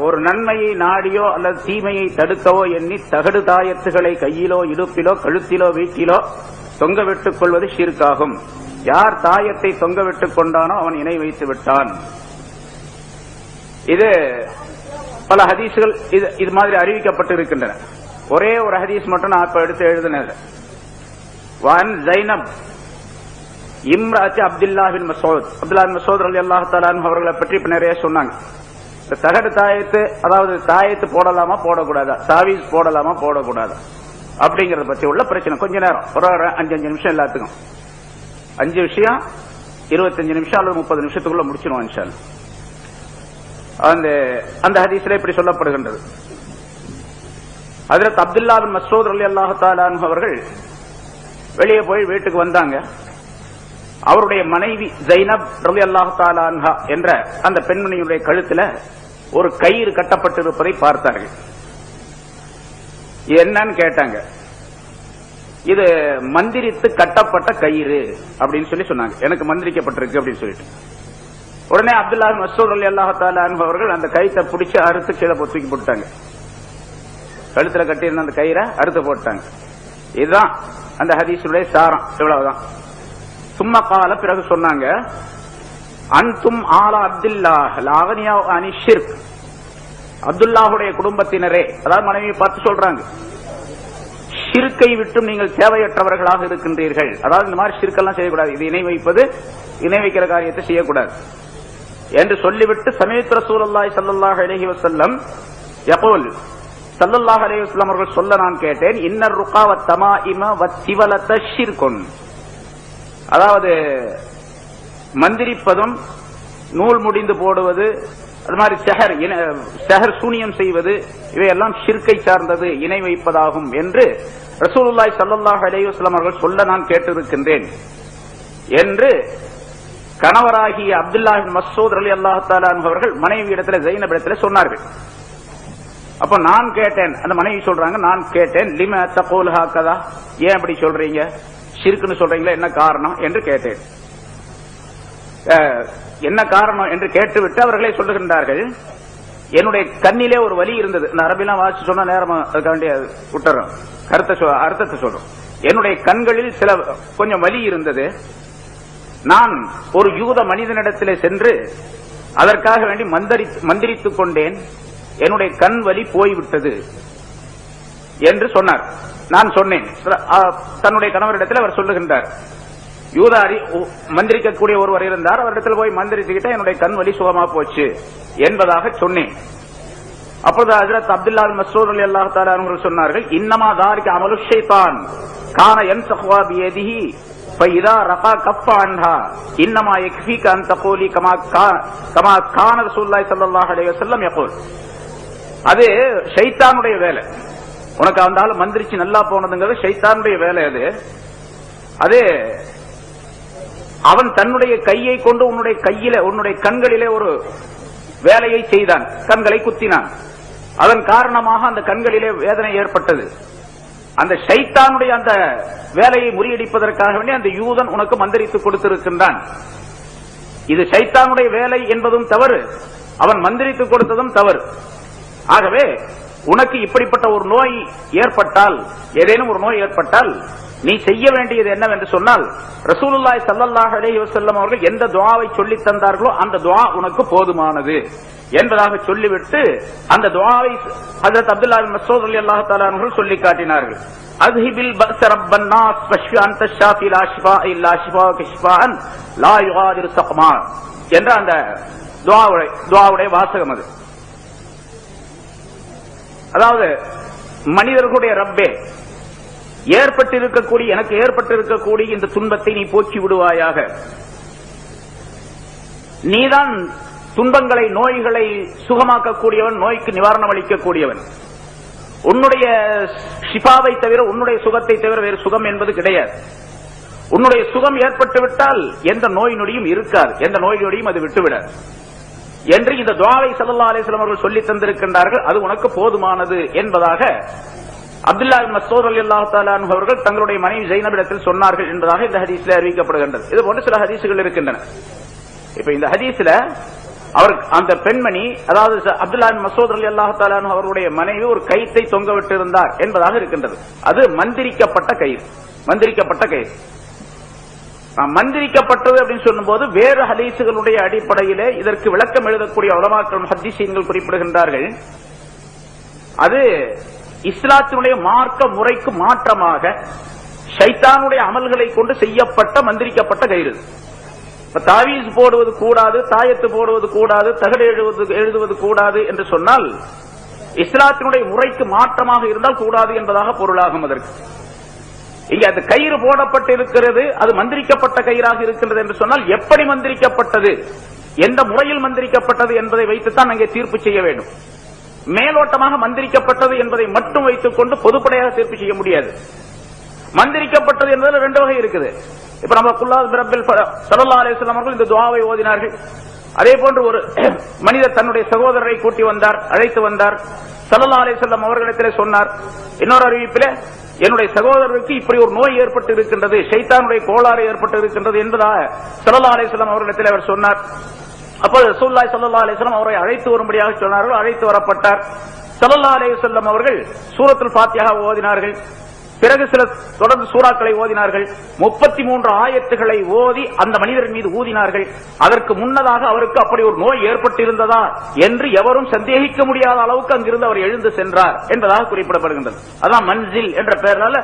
ஒரு நன்மையை நாடியோ அல்லது தீமையை தடுக்கவோ எண்ணி தகடு தாயத்துகளை கையிலோ இடுப்பிலோ கழுத்திலோ வீட்டிலோ தொங்கவிட்டுக் கொள்வது ஷிர்காகும். யார் தாயத்தை தொங்கவிட்டுக் கொண்டானோ அவன் இணை வைத்து விட்டான். இது பல ஹதீஸ்கள் இது மாதிரி அறிவிக்கப்பட்டு இருக்கின்றன. ஒரே ஒரு ஹதீஸ் மட்டும் நான் இப்ப எடுத்து எழுதினது. வான் ஜைனப் இம்ராத்தி அப்துல்லாஹ் பின் மஸ்ஊத் ரலியல்லாஹு தஆலா அன்ஹு அவர்களை பற்றி இப்ப நிறைய சொன்னாங்க. இந்த தகடு தாயத்து, அதாவது தாயத்து போடலாமா போடக்கூடாதா, சாவீஸ் போடலாமா போடக்கூடாதா அப்படிங்கறத பத்தி உள்ள பிரச்சனை. கொஞ்ச நேரம் ஒரு 5 நிமிஷம் எல்லாத்துக்கும் 5 விஷயம் 25 நிமிஷம் அல்லது 30 நிமிஷத்துக்குள்ள முடிச்சிருவோம் இன்ஷா அல்லாஹ். அந்த ஹதீஸ்ல இப்படி சொல்லப்படுகின்றது. ஹஜ்ரத் அப்துல்லாஹ் பின் மஸ்ஊத் ரலியல்லாஹு தஆலா அன்ஹு அவர்கள் வெளியே போய் வீட்டுக்கு வந்தாங்க. அவருடைய மனைவி ஜைனப் ரலியல்லாஹு தஆலா அன்ஹா என்ற அந்த பெண்மணியுடைய கழுத்துல ஒரு கயிறு கட்டப்பட்டிருப்பதை பார்த்தார்கள். என்னன்னு கேட்டாங்க. இது மந்திரித்து கட்டப்பட்ட கயிறு அப்படின்னு சொல்லி சொன்னாங்க. எனக்கு மந்திரிக்கப்பட்டிருக்கு அப்படின்னு சொல்லிட்டு உடனே அப்துல்லாஹ் பின் மஸ்ஊத் ரலியல்லாஹு தஆலா அன்ஹு அவர்கள் அந்த கயித்தை பிடிச்சு அறுத்து கீழே தூக்கி போட்டாங்க. கழுத்துல கட்டியிருந்த அந்த கயிறை அறுத்து போட்டாங்க. இதுதான் அந்த ஹதீஸுடைய சாரம். இவ்வளவுதான். சும்மா கால பிறகு சொன்னாங்க, அன்தும் ஆலா அப்துல்லாஹ் லாகனியா அனி ஷிர்க். அப்துல்லாஹுடைய குடும்பத்தினரே, அதாவது மனைவியை பார்த்து சொல்றாங்க, ஷிர்க்கை விட்டும் நீங்கள் தேவையற்றவர்களாக இருக்கின்றீர்கள். அதாவது இந்த மாதிரி ஷிர்க்கெல்லாம் செய்யக்கூடாது, இது இணை வைப்பது, இணை வைக்கிற காரியத்தை செய்யக்கூடாது என்று சொல்லிவிட்டு சமீத் ரசூலுல்லாஹி ஸல்லல்லாஹு அலைஹி வஸல்லம் யகூல், ஸல்லல்லாஹு அலைஹி வஸல்லம் அவர்கள் சொல்ல நான் கேட்டேன், இன்னர் ருகா வத் தமாயிம வத் திவலத ஷிர்குன். அதாவது மந்திரிப்பதும் நூல் முடிந்து போடுவது, அது மாதிரி ஷஹர் சூனியம் செய்வது, இவையெல்லாம் ஷிர்கை சார்ந்தது, இணை வைப்பதாகும் என்று ரசூலுல்லாஹி ஸல்லல்லாஹு அலைஹி வஸல்லம் அவர்கள் சொல்ல நான் கேட்டிருக்கின்றேன் என்று கணவராகிய அப்துல்லாஹ் பின் மஸ்ஊத் ரலியல்லாஹு தஆலா அன்ஹு அவர்கள் மனைவியிடத்தில் ஜைனப் இடத்தில் சொன்னார்கள். அப்ப நான் கேட்டேன், அந்த மனைவி சொல்றாங்க, நான் கேட்டேன், லிம தகூல் ஹக்கதா, ஏன் அப்படி சொல்றீங்க, ஷிர்க்னு சொல்றீங்களா, என்ன காரணம் என்று கேட்டேன். என்ன காரணம் என்று கேட்டுவிட்டு அவர்களே சொல்லுகின்றார்கள், என்னுடைய கண்ணிலே ஒரு வலி இருந்தது. இந்த அரபிலாம் வாசிச்சு சொன்ன நேரம் அதுக்காண்டி விட்டுறோம், அர்த்தத்தை சொல்றோம். என்னுடைய கண்களில் சில கொஞ்சம் வலி இருந்தது. நான் ஒரு யூத மனிதனிடத்திலே சென்று அதற்காக வேண்டி மந்திரித்துக் கொண்டேன். என்னுடைய கண் வலி போய்விட்டது என்று சொன்னார். நான் சொன்னேன். தன்னுடைய கணவரிடத்தில் அவர் சொல்லுகின்றார், யூதாரி மந்திரிக்கக்கூடிய ஒருவர் இருந்தார், அவரிடத்தில் போய் மந்திரிச்சுக்கிட்ட என்னுடைய கண் வலி சுகமா போச்சு என்பதாக சொன்னேன். அப்போது ஹஜ்ரத் அப்துல்லாஹ் பின் மஸ்ஊத் ரலியல்லாஹு தஆலா அவர்கள் சொன்னார்கள், இன்னமா தாரிக அமலு ஷைத்தான் கான யன்சஹு பியதிஹி ஃபஇதா ரகா கஃப அன்ஹா இன்னமா யக்ஃபீக அன் தகூலி கமா கான ரசூலுல்லாஹி ஸல்லல்லாஹு அலைஹி வஸல்லம் யகூல். அது ஷைத்தானுடைய வேலை. உனக்கு அந்த ஆளு மந்திரிச்சு நல்லா போனதுங்கிறது ஷைத்தானுடைய வேலை. அது அவன் தன்னுடைய கையை கொண்டு உன்னுடைய கண்களிலே ஒரு வேலையை செய்தான், கண்களை குத்தினான். அதன் காரணமாக அந்த கண்களிலே வேதனை ஏற்பட்டது. அந்த ஷைத்தானுடைய அந்த வேலையை முறியடிப்பதற்காக வேண்டி அந்த யூதன் உனக்கு மந்திரித்து கொடுத்திருக்கின்றான். இது ஷைத்தானுடைய வேலை என்பதும் தவறு, அவன் மந்திரித்து கொடுத்ததும் தவறு. ஆகவே உனக்கு இப்படிப்பட்ட ஒரு நோய் ஏற்பட்டால், ஏதேனும் ஒரு நோய் ஏற்பட்டால் நீ செய்ய வேண்டியது என்னவென்று சொன்னால், ரசூலுல்லாஹி ஸல்லல்லாஹு அலைஹி வஸல்லம் அவர்கள் எந்த துஆவை சொல்லி தந்தார்களோ அந்த துஆ உனக்கு போதுமானது என்பதாக சொல்லிவிட்டு அந்த துஆவை ஹஜ்ரத் அப்துல்லாஹ் பின் மஸ்ஊத் ரலியல்லாஹு தஆலா அவர்கள் சொல்லி காட்டினார்கள். அஸ்ஹிபில் பஅஸ ரப்பன் நாஸ் வஷ்ஃபி அன்த ஷாஃபி லா ஷிஃபா இல்லா ஷிஃபாக ஷிஃபாஅன் லா யுகாதிரு ஸக்மா என்ற அந்த துஆவுடைய வாசகம் அது. அதாவது மனிதர்களுடைய ரப்பே, எனக்கு ஏற்பட்டிருக்கக்கூடிய இந்த துன்பத்தை நீ போக்கி விடுவாயாக. நீதான் துன்பங்களை, நோய்களை சுகமாக்கக்கூடியவன், நோய்க்கு நிவாரணம் அளிக்கக்கூடியவன். உன்னுடைய ஷிஃபாவை தவிர, உன்னுடைய சுகத்தை தவிர வேறு சுகம் என்பது கிடையாது. உன்னுடைய சுகம் ஏற்பட்டுவிட்டால் எந்த நோய் நொடியும் இருக்காது, எந்த நோய் நொடியும் அது விட்டுவிடாது என்று இந்த துஆவை ஸல்லல்லாஹு அலைஹி வஸல்லம் அவர்கள் சொல்லி தந்திருக்கின்றார்கள். அது உனக்கு போதுமானது என்பதாக அப்துல்லாஹ் பின் மஸ்ஊத் ரலியல்லாஹு தஆலா அன்ஹு அவர்கள் தங்களுடைய மனைவி ஜைனபிடத்தில் சொன்னார்கள் என்பதாக இந்த ஹதீஸ்ல அறிவிக்கப்படுகின்றது. இது போன்ற சில ஹதீஸ்கள் இருக்கின்றன. இப்ப இந்த ஹதீஸ்ல அவர் அந்த பெண்மணி, அதாவது அப்துல்லா பின் மஸ்ஊத் ரலியல்லாஹு தஆலா அன்ஹு அவருடைய மனைவி ஒரு கயிற்றை தொங்கவிட்டு இருந்தார் என்பதாக இருக்கின்றது. அது மந்திரிக்கப்பட்ட கயிறு. மந்திரிக்கப்பட்ட கயிறு மந்திரிக்கப்பட்டது அப்படின்னு சொல்லும்போது வேறு ஹதீசுகளுடைய அடிப்படையிலே இதற்கு விளக்கம் எழுதக்கூடிய உலமாக்கள் முஹத்திஸீன்கள் குறிப்பிடுகின்றார்கள், அது இஸ்லாத்தினுடைய மார்க்க முறைக்கு மாற்றமாக ஷைத்தானுடைய அமல்களை கொண்டு செய்யப்பட்ட மந்திரிக்கப்பட்ட கயிறு. தாவீஸ் போடுவது கூடாது, தாயத்து போடுவது கூடாது, தகடு எழுதுவது கூடாது என்று சொன்னால் இஸ்லாத்தினுடைய முறைக்கு மாற்றமாக இருந்தால் கூடாது என்பதாக பொருளாகும். அதற்கு இங்கே அந்த கயிறு போடப்பட்டு இருக்கிறது, அது மந்திரிக்கப்பட்ட கயிறாக இருக்கின்றது என்று சொன்னால் எப்படி மந்திரிக்கப்பட்டது, எந்த முறையில் மந்திரிக்கப்பட்டது என்பதை வைத்துத்தான் அங்கே தீர்ப்பு செய்ய வேண்டும். மேலோட்டமாக மந்திரிக்கப்பட்டது என்பதை மட்டும் வைத்துக் கொண்டு பொதுப்படையாக தீர்ப்பு செய்ய முடியாது. மந்திரிக்கப்பட்டது என்பதில் ரெண்டு வகை இருக்குது. இப்ப நம்ம குல்லாத் பிரபில் ஸல்லல்லாஹு அலைஹி வஸல்லம் அவர்கள் இந்த துஆவை ஓதினார்கள். அதே போன்று ஒரு மனிதர் தன்னுடைய சகோதரரை கூட்டி வந்தார், அழைத்து வந்தார். ஸல்லல்லாஹு அலைஹி வஸல்லம் அவர்களிடத்திலே சொன்னார், இன்னொரு அறிவிப்பிலே என்னுடைய சகோதரருக்கு இப்படி ஒரு நோய் ஏற்பட்டு இருக்கின்றது, ஷைத்தானுடைய கோளாறு ஏற்பட்டு இருக்கின்றது என்பதாக ஸல்லல்லாஹு அலைஹி வஸல்லம் அவர்களிடத்திலே அவர் சொன்னார். அப்போது ரசூலுல்லாஹி ஸல்லல்லாஹு அலைஹி வஸல்லம் அவரை அழைத்து வரும்படியாக சொன்னார்கள். அழைத்து வரப்பட்டார். ஸல்லல்லாஹு அலைஹி வஸல்லம் அவர்கள் சூரத்துல் ஃபாத்திஹா ஓதினார்கள். பிறகு சில தொடர்ந்து சூறாக்களை ஓதினார்கள். 33 ஆயத்துகளை ஓதி அந்த மனிதரின் மீது ஊதினார்கள். அதற்கு முன்னதாக அவருக்கு அப்படி ஒரு நோய் ஏற்பட்டிருந்ததா என்று எவரும் சந்தேகிக்க முடியாத அளவுக்கு அங்கிருந்து அவர் எழுந்து சென்றார் என்பதாக குறிப்பிடப்படுகின்றது. அதான் மன்சில் என்ற பெயரால